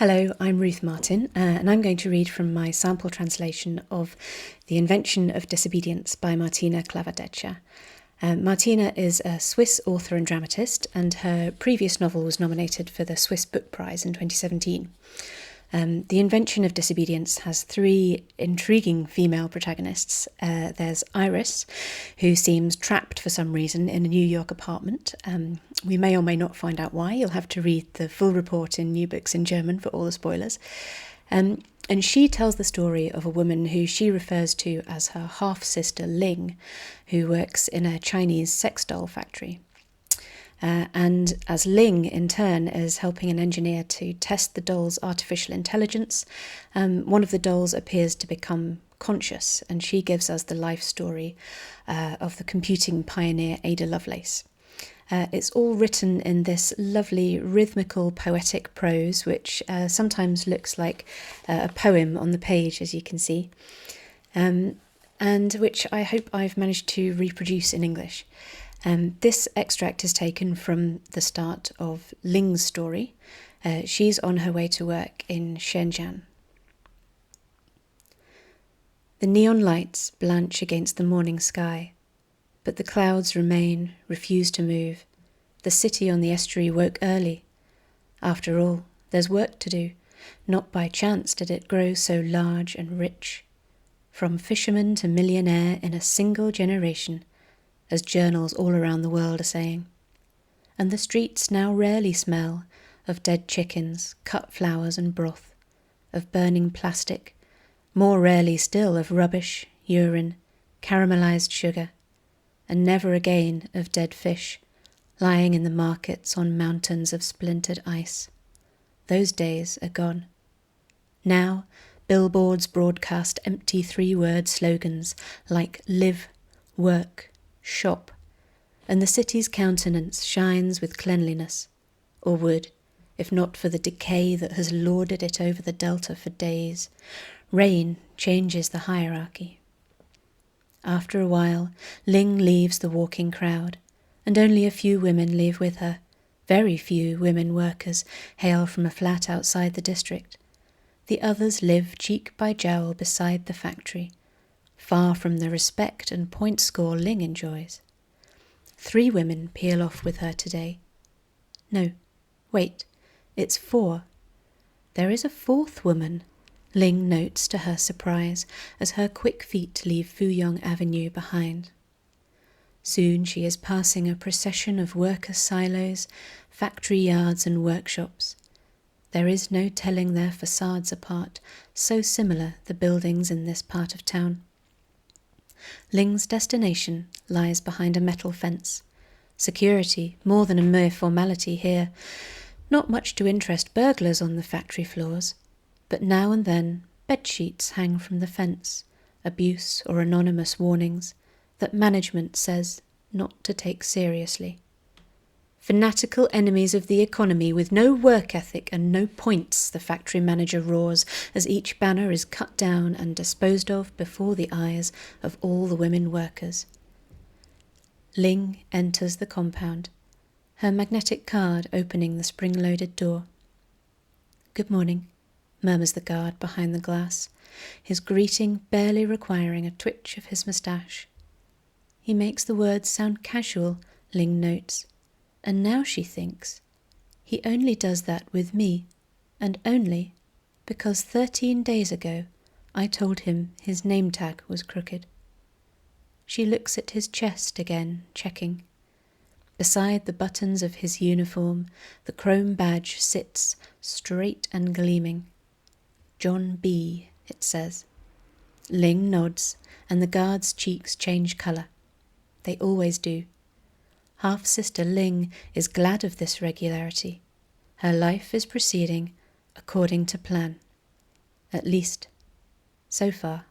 Hello, I'm Ruth Martin, and I'm going to read from my sample translation of The Invention of Disobedience by Martina Clavadetscher. Martina is a Swiss author and dramatist, and her previous novel was nominated for the Swiss Book Prize in 2017. The Invention of Disobedience has three intriguing female protagonists. There's Iris, who seems trapped for some reason in a New York apartment. We may or may not find out why. You'll have to read the full report in New Books in German for all the spoilers. And she tells the story of a woman who she refers to as her half-sister Ling, who works in a Chinese sex doll factory. And as Ling, in turn, is helping an engineer to test the doll's artificial intelligence, one of the dolls appears to become conscious, and she gives us the life story of the computing pioneer Ada Lovelace. It's all written in this lovely rhythmical poetic prose, which sometimes looks like a poem on the page, as you can see, and which I hope I've managed to reproduce in English. This extract is taken from the start of Ling's story. She's on her way to work in Shenzhen. The neon lights blanch against the morning sky, but the clouds remain, refuse to move. The city on the estuary woke early. After all, there's work to do. Not by chance did it grow so large and rich. From fisherman to millionaire in a single generation, as journals all around the world are saying. And the streets now rarely smell of dead chickens, cut flowers and broth, of burning plastic, more rarely still of rubbish, urine, caramelized sugar, and never again of dead fish, lying in the markets on mountains of splintered ice. Those days are gone. Now, billboards broadcast empty three-word slogans like live, work, shop, and the city's countenance shines with cleanliness, or would, if not for the decay that has lorded it over the delta for days. Rain changes the hierarchy. After a while, Ling leaves the walking crowd, and only a few women leave with her. Very few women workers hail from a flat outside the district. The others live cheek by jowl beside the factory, far from the respect and point score Ling enjoys. 3 women peel off with her today. No, wait, it's 4. There is a 4th woman, Ling notes to her surprise as her quick feet leave Fuyong Avenue behind. Soon she is passing a procession of worker silos, factory yards and workshops. There is no telling their facades apart, so similar the buildings in this part of town. Ling's destination lies behind a metal fence. Security, more than a mere formality here. Not much to interest burglars on the factory floors, but now and then bedsheets hang from the fence, abuse or anonymous warnings that management says not to take seriously. Fanatical enemies of the economy with no work ethic and no points, the factory manager roars as each banner is cut down and disposed of before the eyes of all the women workers. Ling enters the compound, her magnetic card opening the spring-loaded door. "Good morning," murmurs the guard behind the glass, his greeting barely requiring a twitch of his moustache. He makes the words sound casual, Ling notes. And now she thinks, he only does that with me, and only because 13 days ago I told him his name tag was crooked. She looks at his chest again, checking. Beside the buttons of his uniform, the chrome badge sits straight and gleaming. John B., it says. Ling nods, and the guard's cheeks change colour. They always do. Half-sister Ling is glad of this regularity. Her life is proceeding according to plan. At least, so far.